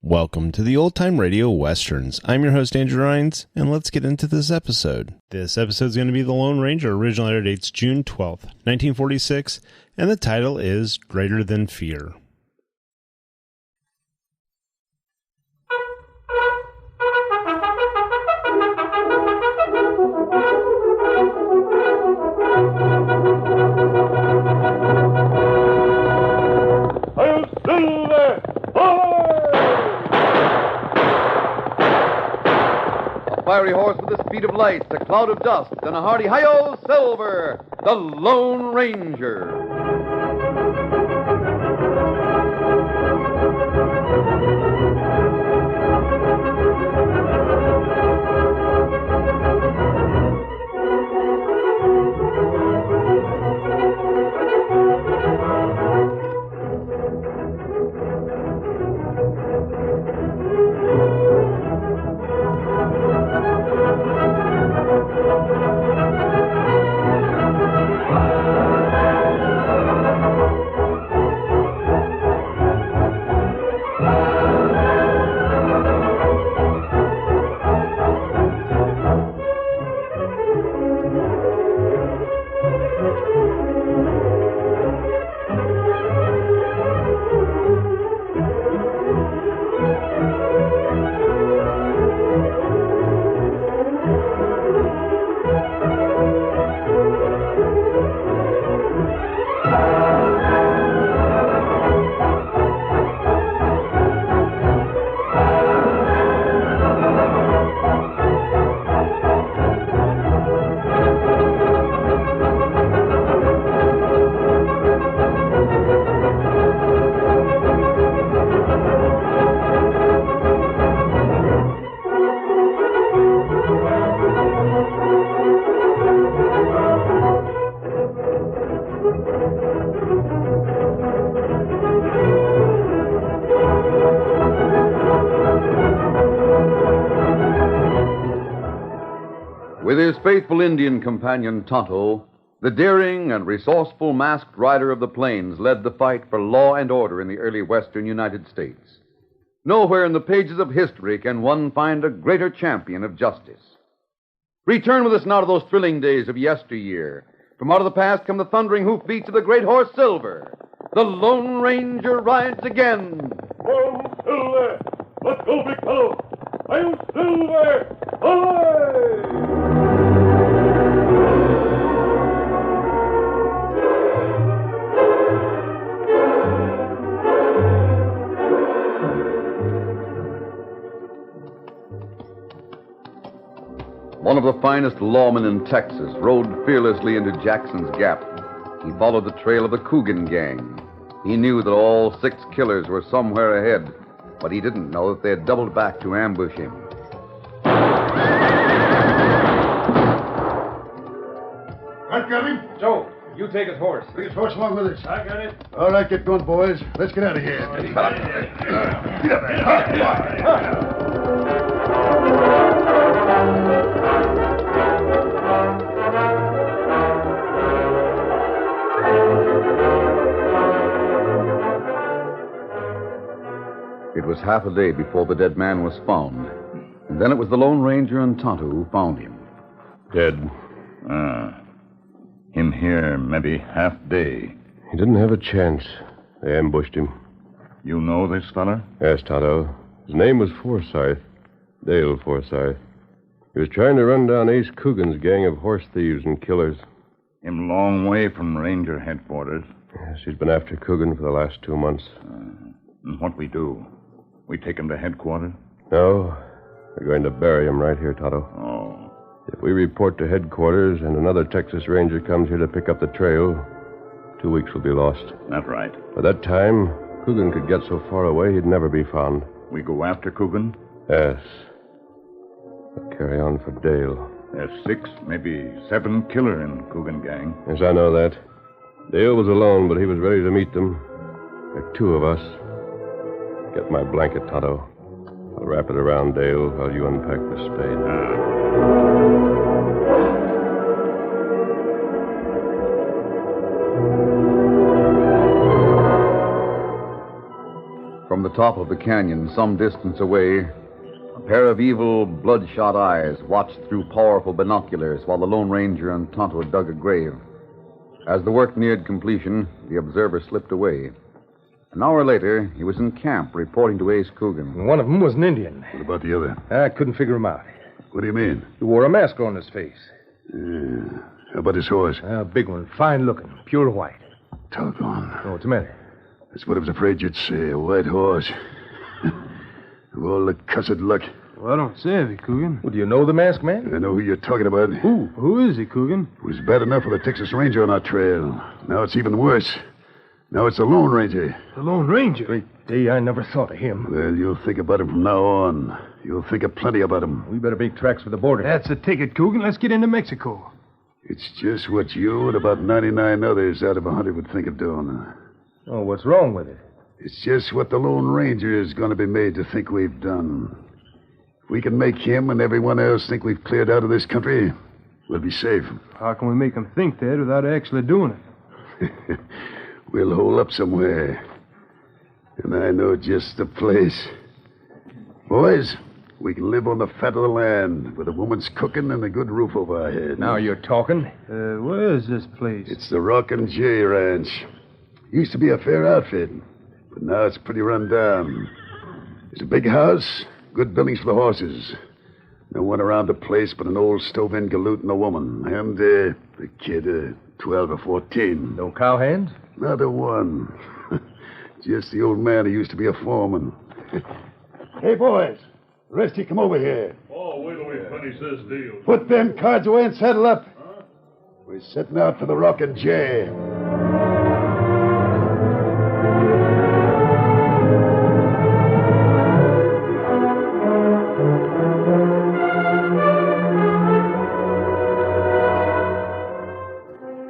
Welcome to the Old Time Radio Westerns. I'm your host, Andrew Rhynes, and let's get into this episode. This episode is going to be The Lone Ranger. Original air date's June 12th, 1946, and the title is Greater Than Fear. Fiery horse with the speed of light, a cloud of dust, and a hearty hi-yo, Silver, the Lone Ranger. With his faithful Indian companion, Tonto, the daring and resourceful masked rider of the plains led the fight for law and order in the early western United States. Nowhere in the pages of history can one find a greater champion of justice. Return with us now to those thrilling days of yesteryear. From out of the past come the thundering hoofbeats of the great horse Silver. The Lone Ranger rides again. Whoa, Silver! Let's go, big fellow! I'm Silver! Away! One of the finest lawmen in Texas rode fearlessly into Jackson's Gap. He followed the trail of the Coogan gang. He knew that all 6 killers were somewhere ahead, but he didn't know that they had doubled back to ambush him. I've got him. Joe, you take his horse. Bring his horse along with us. I got it. All right, get going, boys. Let's get out of here. Get up there. It was half a day before the dead man was found. And then it was the Lone Ranger and Tonto who found him. Dead. Him here maybe half day. He didn't have a chance. They ambushed him. You know this fella? Yes, Tonto. His name was Forsyth. Dale Forsyth. He was trying to run down Ace Coogan's gang of horse thieves and killers. Him long way from Ranger headquarters. Yes, he's been after Coogan for the last 2 months. And what we do? We take him to headquarters? No, we're going to bury him right here, Tonto. Oh. If we report to headquarters and another Texas Ranger comes here to pick up the trail, 2 weeks will be lost. That's right. By that time, Coogan could get so far away he'd never be found. We go after Coogan? Yes. We'll carry on for Dale. There's 6, maybe 7 killer in Coogan gang. Yes, I know that. Dale was alone, but he was ready to meet them. There are 2 of us. Get my blanket, Tonto. I'll wrap it around Dale while you unpack the spade. From the top of the canyon, some distance away, a pair of evil, bloodshot eyes watched through powerful binoculars while the Lone Ranger and Tonto dug a grave. As the work neared completion, the observer slipped away. An hour later, he was in camp reporting to Ace Coogan. One of them was an Indian. What about the other? I couldn't figure him out. What do you mean? He wore a mask on his face. How about his horse? A big one, fine looking, pure white. Doggone. Oh, what's the matter? That's what I was afraid you'd say, a white horse. Of all the cussed luck. Well, I don't say, Coogan. Well, do you know the masked man? I know who you're talking about. Who is he, Coogan? It was bad enough for the Texas Ranger on our trail. Now it's even worse. Now it's the Lone Ranger. The Lone Ranger? Great day, I never thought of him. Well, you'll think about him from now on. You'll think of plenty about him. We better make tracks for the border. That's the ticket, Coogan. Let's get into Mexico. It's just what you and about 99 others out of 100 would think of doing. Oh, what's wrong with it? It's just what the Lone Ranger is going to be made to think we've done. If we can make him and everyone else think we've cleared out of this country, we'll be safe. How can we make him think that without actually doing it? We'll hole up somewhere. And I know just the place. Boys, we can live on the fat of the land with a woman's cooking and a good roof over our head. Now you're talking. Where is this place? It's the Rockin' J Ranch. Used to be a fair outfit, but now it's pretty run down. There's a big house, good buildings for the horses. No one around the place but an old stove-in galoot and a woman. And the kid, 12 or 14. No cowhands? Not a one. Just the old man who used to be a foreman. Hey, boys. The rest of you come over here. Oh, wait till we finish this deal. Put them cards away and saddle up. We're setting out for the Rockin' J.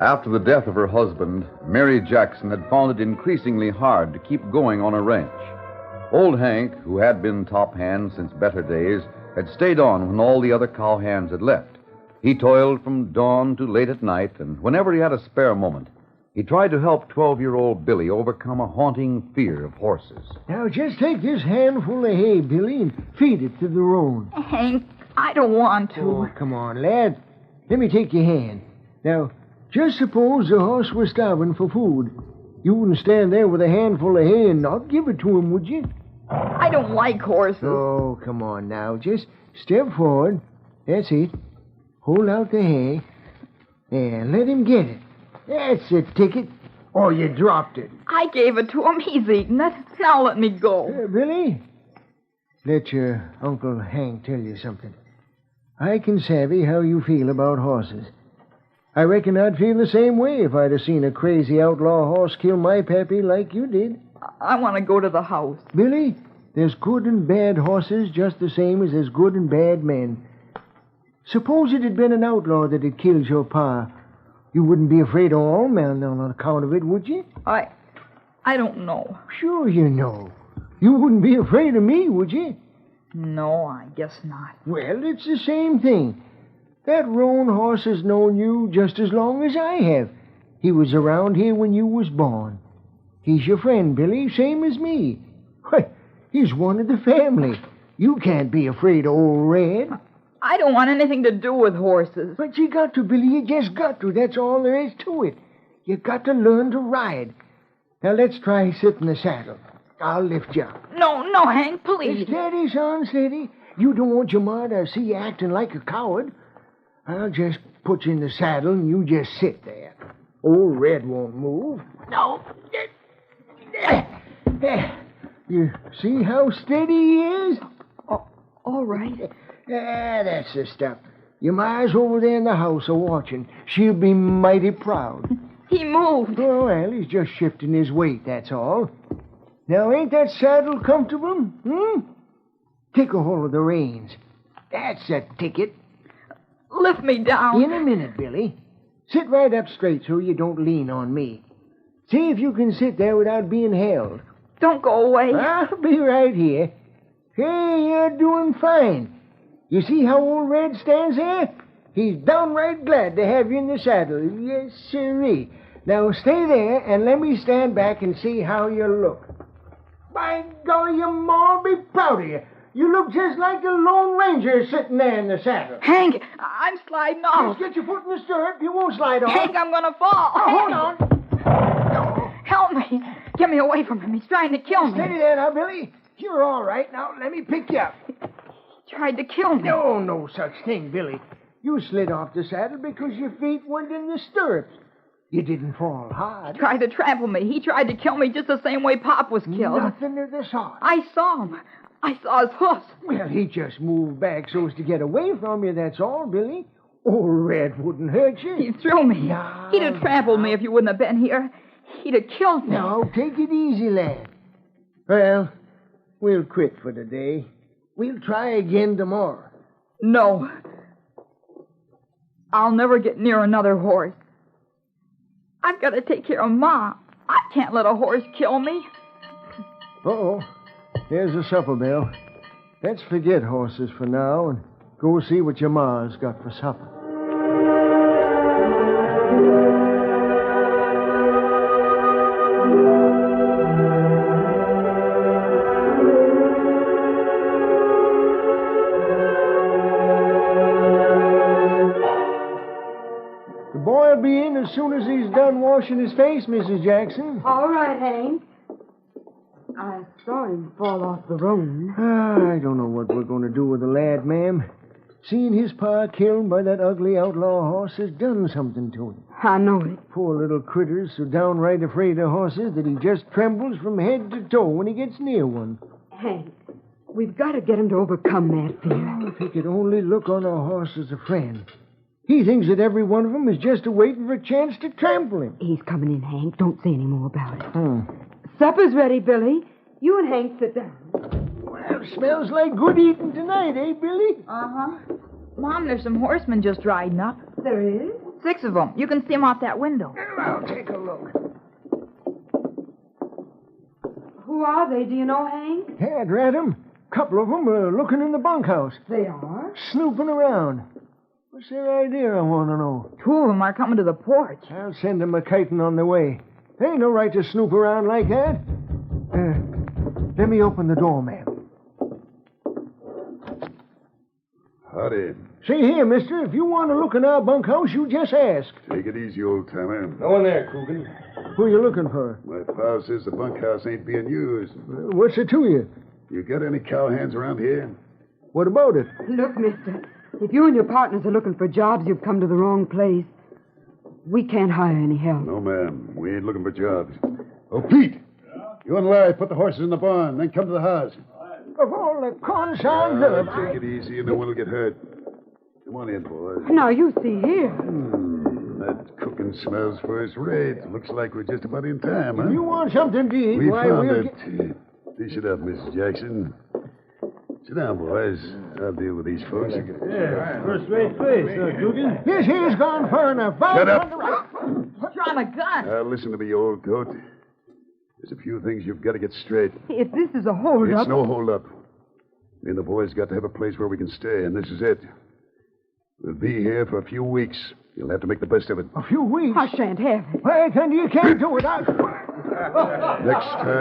After the death of her husband, Mary Jackson had found it increasingly hard to keep going on a ranch. Old Hank, who had been top hand since better days, had stayed on when all the other cowhands had left. He toiled from dawn to late at night, and whenever he had a spare moment, he tried to help 12-year-old Billy overcome a haunting fear of horses. Now, just take this handful of hay, Billy, and feed it to the roan. Hank, I don't want to. Oh, come on, lad. Let me take your hand. Now, just suppose the horse was starving for food. You wouldn't stand there with a handful of hay and not give it to him, would you? I don't like horses. Oh, come on now. Just step forward. That's it. Hold out the hay. And let him get it. That's the ticket. Oh, you dropped it. I gave it to him. He's eaten it. Now let me go. Billy, let your Uncle Hank tell you something. I can savvy how you feel about horses. I reckon I'd feel the same way if I'd have seen a crazy outlaw horse kill my pappy like you did. I want to go to the house. Billy, there's good and bad horses just the same as there's good and bad men. Suppose it had been an outlaw that had killed your pa. You wouldn't be afraid of all men on account of it, would you? I don't know. Sure you know. You wouldn't be afraid of me, would you? No, I guess not. Well, it's the same thing. That roan horse has known you just as long as I have. He was around here when you was born. He's your friend, Billy, same as me. Why, he's one of the family. You can't be afraid of old Red. I don't want anything to do with horses. But you got to, Billy. You just got to. That's all there is to it. You got to learn to ride. Now, let's try sitting in the saddle. I'll lift you up. No, Hank, please. Steady, son, steady. You don't want your ma to see you acting like a coward. I'll just put you in the saddle and you just sit there. Old Red won't move. No. You see how steady he is? Oh, all right. That's the stuff. Your ma's over there in the house a-watching. She'll be mighty proud. He moved. Oh, well, he's just shifting his weight, that's all. Now, ain't that saddle comfortable? Take a hold of the reins. That's the ticket. Lift me down. In a minute, Billy. Sit right up straight so you don't lean on me. See if you can sit there without being held. Don't go away. I'll be right here. Hey, you're doing fine. You see how old Red stands there? He's downright glad to have you in the saddle. Yes, sirree. Now stay there and let me stand back and see how you look. By golly, you ma'll be proud of you. You look just like the Lone Ranger sitting there in the saddle. Hank, I'm sliding off. Just get your foot in the stirrup. You won't slide off. Hank, I'm gonna fall. Hold on. Help me. Get me away from him. He's trying to kill me. Steady there now, Billy. You're all right. Now, let me pick you up. He tried to kill me. No, no such thing, Billy. You slid off the saddle because your feet weren't in the stirrups. You didn't fall hard. He tried to trample me. He tried to kill me just the same way Pop was killed. Nothing of the sort. I saw him. I saw his hoofs. Well, he just moved back so as to get away from you, that's all, Billy. Old Red wouldn't hurt you. He threw me. No, He'd have trampled me if you wouldn't have been here. He'd have killed me. Now, take it easy, lad. Well, we'll quit for today. We'll try again tomorrow. No. I'll never get near another horse. I've got to take care of Ma. I can't let a horse kill me. Uh-oh. Here's the supper bell. Let's forget horses for now and go see what your ma's got for supper. The boy'll be in as soon as he's done washing his face, Mrs. Jackson. All right, Hank. I saw him fall off the road. I don't know what we're going to do with the lad, ma'am. Seeing his pa killed by that ugly outlaw horse has done something to him. I know it. Poor little critter's so downright afraid of horses that he just trembles from head to toe when he gets near one. Hank, we've got to get him to overcome that fear. Oh, if he could only look on a horse as a friend. He thinks that every one of them is just waiting for a chance to trample him. He's coming in, Hank. Don't say any more about it. Supper's ready, Billy. You and Hank sit down. Well, smells like good eating tonight, eh, Billy? Uh-huh. Mom, there's some horsemen just riding up. There is? 6 of them. You can see them out that window. I'll take a look. Who are they? Do you know, Hank? Had read 'em. Couple of 'em are looking in the bunkhouse. They are? Snooping around. What's their idea, I want to know. 2 of them are coming to the porch. I'll send 'em a kiting on the way. They ain't no right to snoop around like that. Let me open the door, ma'am. Howdy. See here, mister, if you want to look in our bunkhouse, you just ask. Take it easy, old-timer. No one there, Coogan. Who are you looking for? My pal says the bunkhouse ain't being used. What's it to you? You got any cowhands around here? What about it? Look, mister, if you and your partners are looking for jobs, you've come to the wrong place. We can't hire any help. No, ma'am. We ain't looking for jobs. Oh, Pete! You and Larry put the horses in the barn, then come to the house. Of all the consarn village. Take it easy, and no one will get hurt. Come on in, boys. Now, you see here. That cooking smells first rate. Looks like we're just about in time, huh? If you want something to eat, We why, found we'll it. Dish it up, Mrs. Jackson. Sit down, boys. I'll deal with these folks. Yeah, first rate place, Coogan. This here's gone far enough. Shut up. Draw my gun. Now, listen to me, old goat. There's a few things you've got to get straight. If this is a hold-up... It's no hold-up. Me and the boys got to have a place where we can stay, and this is it. We'll be here for a few weeks. You'll have to make the best of it. A few weeks? I shan't have it. Why, then you can't do it. Next time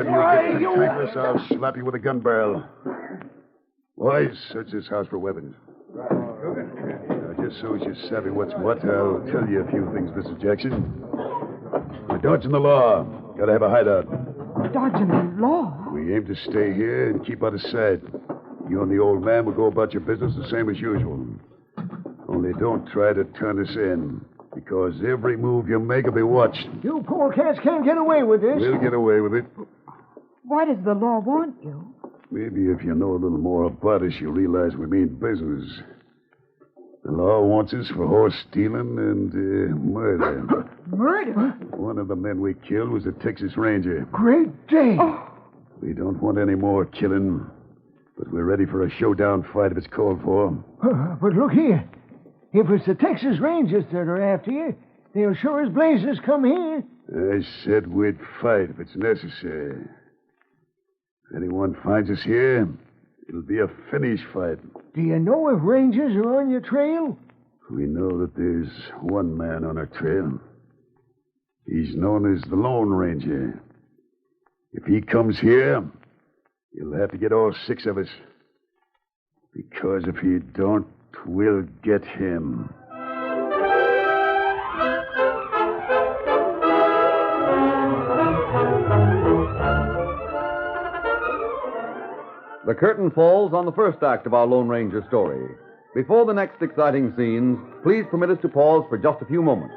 you get cantankerous, I'll slap you with a gun barrel. Boys, search this house for weapons. Now, just so as you're savvy what's what, I'll tell you a few things, Mrs. Jackson. We're dodging the law. Gotta have a hideout. Dodging the law? We aim to stay here and keep out of sight. You and the old man will go about your business the same as usual. Only don't try to turn us in, because every move you make will be watched. You polecats can't get away with this. We'll get away with it. Why does the law want you? Maybe if you know a little more about us, you'll realize we mean business. The law wants us for horse stealing and murder. Murder? One of the men we killed was a Texas Ranger. Great day. Oh. We don't want any more killing, but we're ready for a showdown fight if it's called for. But look here. If it's the Texas Rangers that are after you, they'll sure as blazes come here. I said we'd fight if it's necessary. If anyone finds us here, it'll be a finish fight. Do you know if Rangers are on your trail? We know that there's one man on our trail. He's known as the Lone Ranger. If he comes here, You'll have to get all 6 of us. Because if you don't, we'll get him. The curtain falls on the first act of our Lone Ranger story. Before the next exciting scenes, please permit us to pause for just a few moments.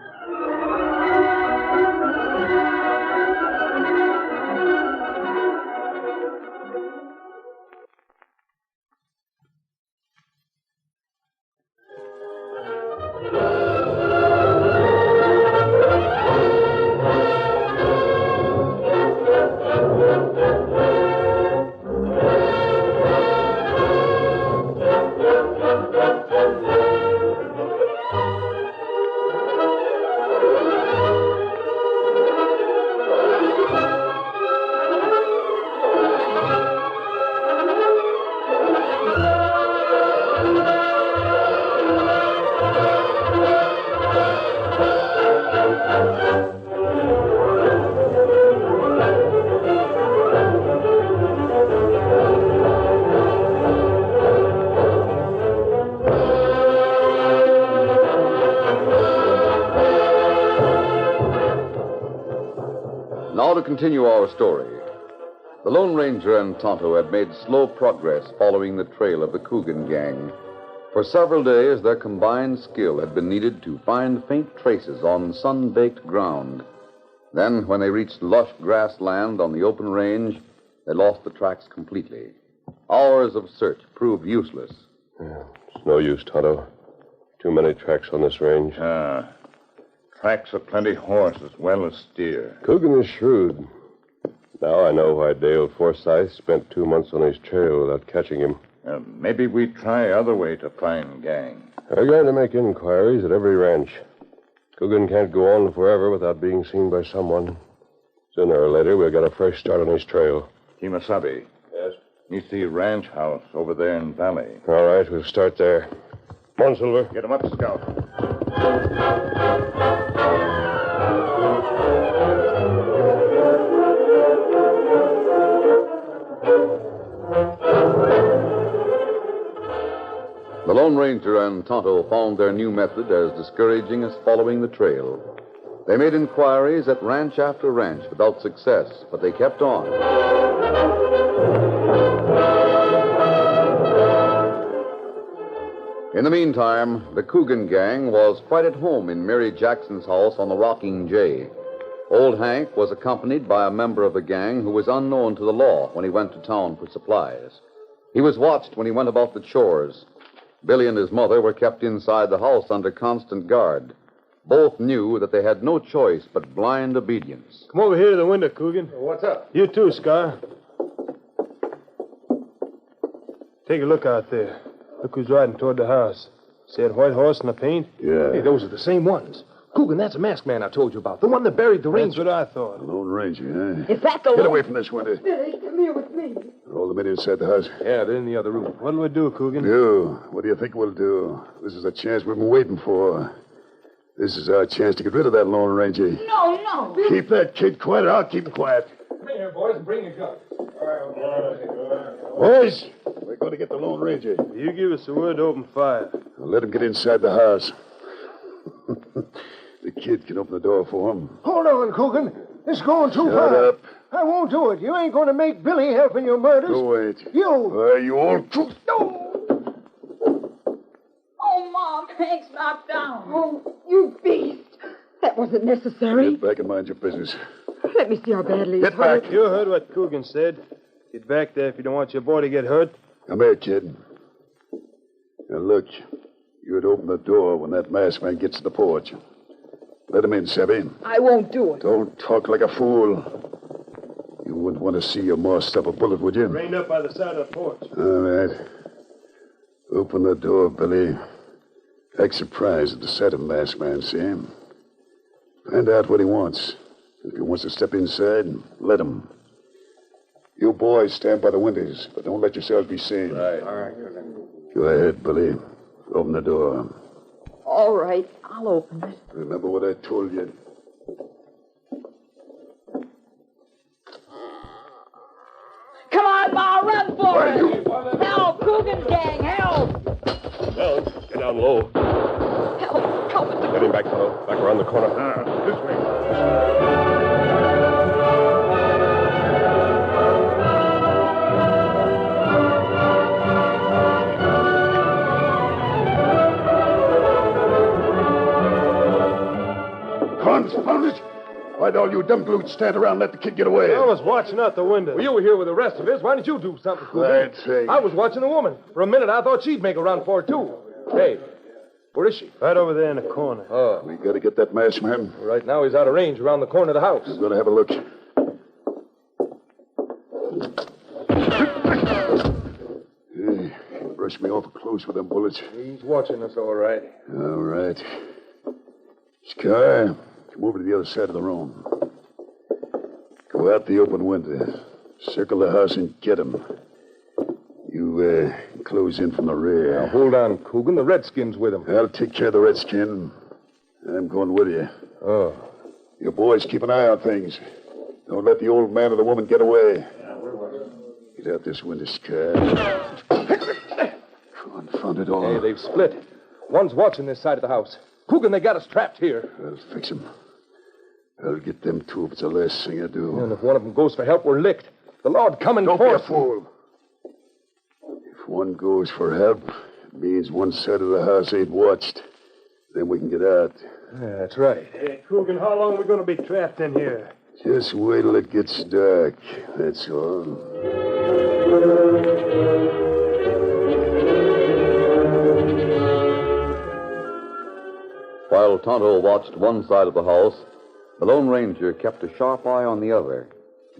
Now to continue our story. The Lone Ranger and Tonto had made slow progress following the trail of the Coogan gang. For several days, their combined skill had been needed to find faint traces on sun-baked ground. Then, when they reached lush grassland on the open range, they lost the tracks completely. Hours of search proved useless. It's no use, Tonto. Too many tracks on this range. Tracks of plenty horse as well as steer. Coogan is shrewd. Now I know why Dale Forsythe spent 2 months on his trail without catching him. Maybe we try other way to find gang. We're going to make inquiries at every ranch. Coogan can't go on forever without being seen by someone. Sooner or later, we'll get a fresh start on his trail. Kimasabi. Yes? You see ranch house over there in valley. All right, we'll start there. Come on, Silver. Get him up, Scout. The Lone Ranger and Tonto found their new method as discouraging as following the trail. They made inquiries at ranch after ranch without success, but they kept on. In the meantime, the Coogan gang was quite at home in Mary Jackson's house on the Rocking J. Old Hank was accompanied by a member of the gang who was unknown to the law when he went to town for supplies. He was watched when he went about the chores. Billy and his mother were kept inside the house under constant guard. Both knew that they had no choice but blind obedience. Come over here to the window, Coogan. What's up? You too, Scar. Take a look out there. Look who's riding toward the house. See that white horse in the paint? Yeah. Hey, those are the same ones. Coogan, that's the masked man I told you about. The one that buried the ranger. That's what I thought. Lone Ranger, huh? Is that the Get one? away from this window. Billy, come here with me. All the men inside the house. Yeah, they're in the other room. What'll we do, Coogan? What do you think we'll do? This is a chance we've been waiting for. This is our chance to get rid of that Lone Ranger. No. Keep that kid quiet, or I'll keep him quiet. Bring here, boys, and bring your gun. Boys, we're going to get the Lone Ranger. You give us the word to open fire. Now let him get inside the house. The kid can open the door for him. Hold on, Coogan. It's going too far. Shut up. I won't do it. You ain't going to make Billy help in your murders. Go wait. You old truth. No! Oh, Mom, Hank's knocked down. Oh, you beast. That wasn't necessary. Get back and mind your business. Let me see how badly he's Get back. hurt. You heard what Coogan said. Get back there if you don't want your boy to get hurt. Come here, kid. Now, look. You'd open the door when that masked man gets to the porch. Let him in, Sebby. I won't do it. Don't talk like a fool. You wouldn't want to see your ma stop a bullet, would you? Reined up by the side of the porch. All right. Open the door, Billy. Act surprised at the sight of masked man, see him? Find out what he wants. If he wants to step inside, let him. You boys stand by the windows, but don't let yourselves be seen. Right. All right. Go ahead, Billy. Open the door. All right, I'll open it. Remember what I told you. Come on, on, Ma! Run for it! Help! Coogan gang, help! Well, get down low. Help us! Get him back, fellow. Back around the corner. This way. Confound it! Why'd all you dumb glutes stand around and let the kid get away? I was watching out the window. Well, you were here with the rest of us. Why didn't you do something, Coogan? I'd say. I was watching the woman. For a minute, I thought she'd make a run for it, too. Hey, where is she? Right over there in the corner. Oh. We gotta get that masked man. Right now, he's out of range around the corner of the house. I'm gonna have a look. Hey, brush me awful close with them bullets. He's watching us, all right. All right. Scar, come over to the other side of the room. Go out the open window. Circle the house and get him. You, close in from the rear. Now, hold on, Coogan. The Redskins with him. I'll take care of the redskin. I'm going with you. Oh. You boys keep an eye on things. Don't let the old man or the woman get away. Get out this window, Scar. Confound it all. Hey, they've split. One's watching this side of the house. Coogan, they got us trapped here. I'll fix them. I'll get them two if it's the last thing I do. And if one of them goes for help, we're licked. The Lord coming Don't for be us. a fool. If one goes for help, it means one side of the house ain't watched. Then we can get out. Yeah, that's right. Hey, Coogan, how long are we going to be trapped in here? Just wait till it gets dark. That's all. While Tonto watched one side of the house, the Lone Ranger kept a sharp eye on the other.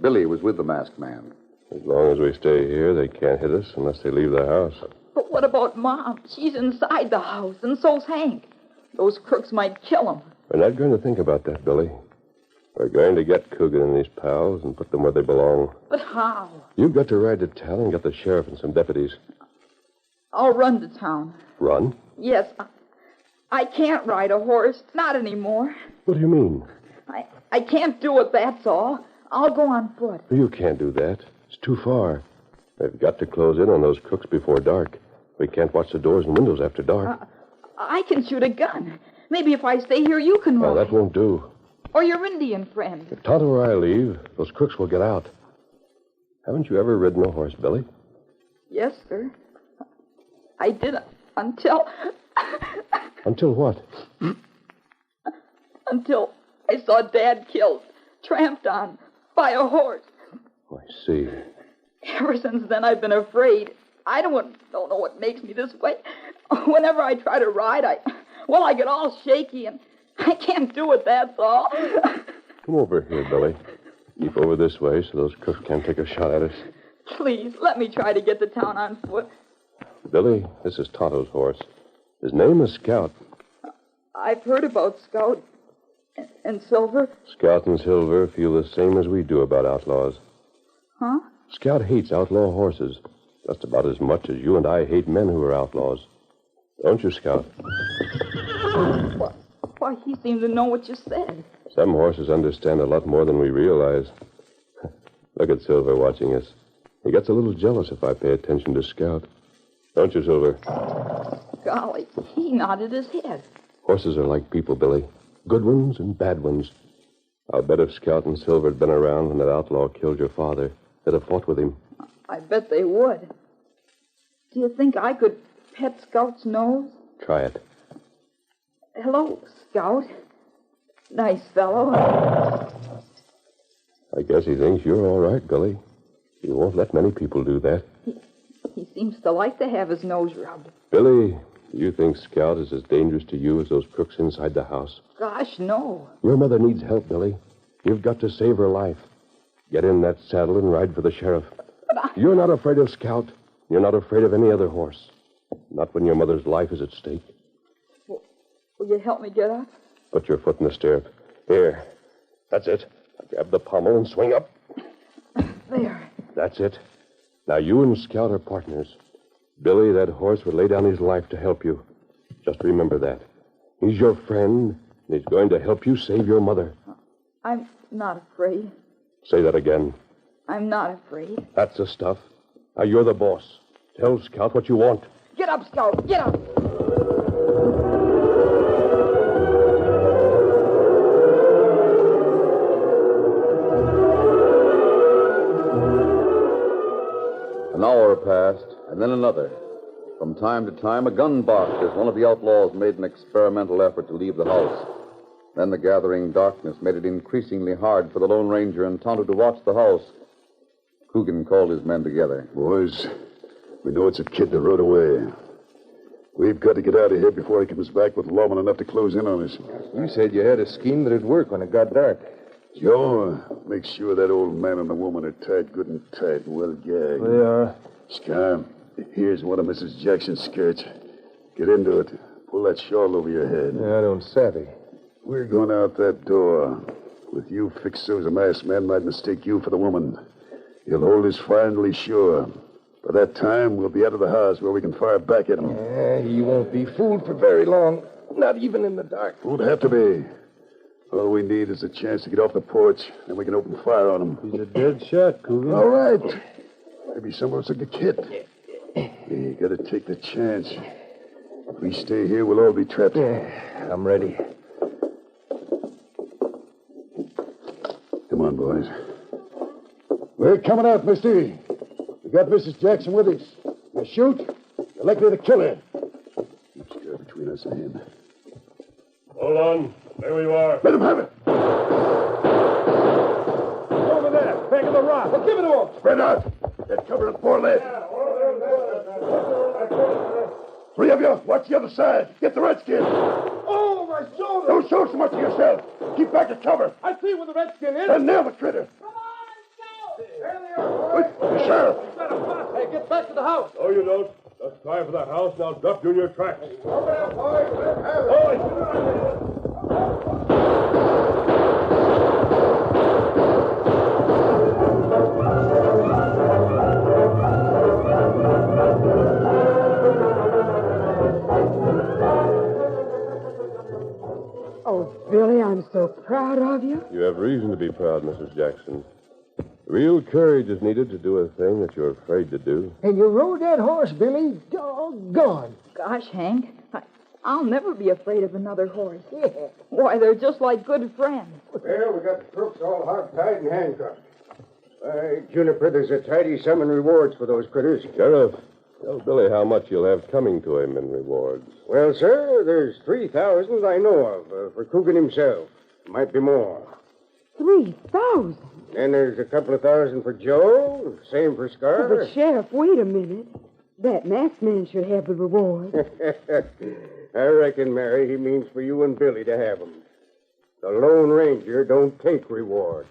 Billy was with the masked man. As long as we stay here, they can't hit us unless they leave the house. But what about Mom? She's inside the house, and so's Hank. Those crooks might kill him. We're not going to think about that, Billy. We're going to get Coogan and his pals and put them where they belong. But how? You've got to ride to town and get the sheriff and some deputies. I'll run to town. Run? Yes, I can't ride a horse. Not anymore. What do you mean? I can't do it, that's all. I'll go on foot. You can't do that. It's too far. They've got to close in on those crooks before dark. We can't watch the doors and windows after dark. I can shoot a gun. Maybe if I stay here, you can ride. Oh, that won't do. Or your Indian friend. If Tonto or I leave, those crooks will get out. Haven't you ever ridden a horse, Billy? Yes, sir. I did until... Until what? Until I saw Dad killed, tramped on, by a horse. Oh, I see. Ever since then, I've been afraid. I don't know what makes me this way. Whenever I try to ride, I get all shaky, and I can't do it, that's all. Come over here, Billy. Keep over this way so those crooks can't take a shot at us. Please, let me try to get to town on foot. Billy, this is Tonto's horse. His name is Scout. I've heard about Scout and Silver. Scout and Silver feel the same as we do about outlaws. Huh? Scout hates outlaw horses just about as much as you and I hate men who are outlaws. Don't you, Scout? Why, he seemed to know what you said. Some horses understand a lot more than we realize. Look at Silver watching us. He gets a little jealous if I pay attention to Scout. Don't you, Silver? Golly, he nodded his head. Horses are like people, Billy. Good ones and bad ones. I'll bet if Scout and Silver had been around when that outlaw killed your father, they'd have fought with him. I bet they would. Do you think I could pet Scout's nose? Try it. Hello, Scout. Nice fellow. I guess he thinks you're all right, Billy. He won't let many people do that. He seems to like to have his nose rubbed. Billy, do you think Scout is as dangerous to you as those crooks inside the house? Gosh, no. Your mother needs help, Billy. You've got to save her life. Get in that saddle and ride for the sheriff. You're not afraid of Scout. You're not afraid of any other horse. Not when your mother's life is at stake. Will you help me get up? Put your foot in the stirrup. Here. That's it. Now grab the pommel and swing up. There. That's it. Now you and Scout are partners. Billy, that horse would lay down his life to help you. Just remember that. He's your friend, and he's going to help you save your mother. I'm not afraid. Say that again. I'm not afraid. That's the stuff. Now, you're the boss. Tell Scout what you want. Get up, Scout. Get up. An hour passed, and then another. From time to time, a gun barked as one of the outlaws made an experimental effort to leave the house. Then the gathering darkness made it increasingly hard for the Lone Ranger and Tonto to watch the house. Coogan called his men together. Boys, we know it's a kid that rode away. We've got to get out of here before he comes back with lawmen enough to close in on us. You said you had a scheme that'd work when it got dark. Joe, make sure that old man and the woman are tied good and tight and well gagged. They are. Scar, here's one of Mrs. Jackson's skirts. Get into it. Pull that shawl over your head. Yeah, I don't savvy. We're going out that door. With you fixed so as a masked man might mistake you for the woman. He'll hold his fire until he's sure. By that time, we'll be out of the house where we can fire back at him. Yeah, he won't be fooled for very long. Not even in the dark. Won't have to be. All we need is a chance to get off the porch, and we can open fire on him. He's a dead shot, Coogan. All right. Maybe some of us will get killed. We gotta take the chance. If we stay here, we'll all be trapped. I'm ready. Come on, boys. We're coming out, Misty. We got Mrs. Jackson with us. You shoot, you're likely to kill her. Keep stir between us and him. Hold on. There you are. Let him have it. Over there. Back of the rock. Well, give it to him. Spread out. Get cover at four left. Three of you, watch the other side. Get the redskin. Oh, my shoulder. Don't show so much of yourself. Keep back at cover. I see where the redskin is. And nail the critter. There they are. The sheriff. Hey, get back to the house. No, you don't. Just drive for the house, and I'll drop you in your tracks. Over there, boys. Let him have it. Oh, Billy, I'm so proud of you. You have reason to be proud, Mrs. Jackson. Real courage is needed to do a thing that you're afraid to do. And you rode that horse, Billy. Doggone. Gosh, Hank, I'll never be afraid of another horse. Yeah. Why, they're just like good friends. Well, we got the crooks all hog-tied and handcuffed. Juniper, there's a tidy sum in rewards for those critters. Sheriff, tell Billy how much you'll have coming to him in rewards. Well, sir, there's 3,000 I know of for Coogan himself. Might be more. 3,000? Then there's a couple of thousand for Joe, same for Scar. But, Sheriff, wait a minute. That masked man should have the reward. I reckon, Mary, he means for you and Billy to have them. The Lone Ranger don't take rewards.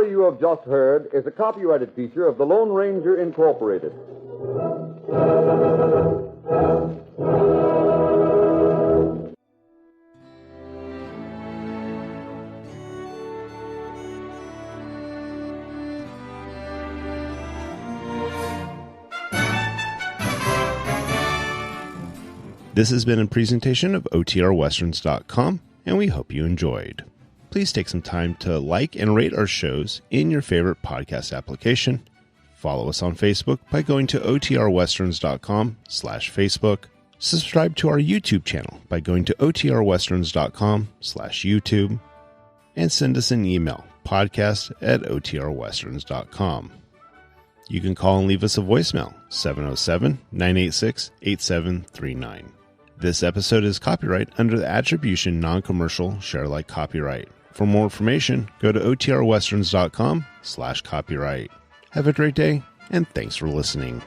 story you have just heard is a copyrighted feature of the Lone Ranger Incorporated. This has been a presentation of OTRWesterns.com, and we hope you enjoyed. Please take some time to like and rate our shows in your favorite podcast application. Follow us on Facebook by going to OTRWesterns.com/Facebook. Subscribe to our YouTube channel by going to OTRWesterns.com/YouTube. And send us an email, podcast@OTRWesterns.com. You can call and leave us a voicemail, 707-986-8739. This episode is copyright under the Attribution Non-Commercial Share Alike copyright. For more information, go to OTRWesterns.com/copyright. Have a great day, and thanks for listening.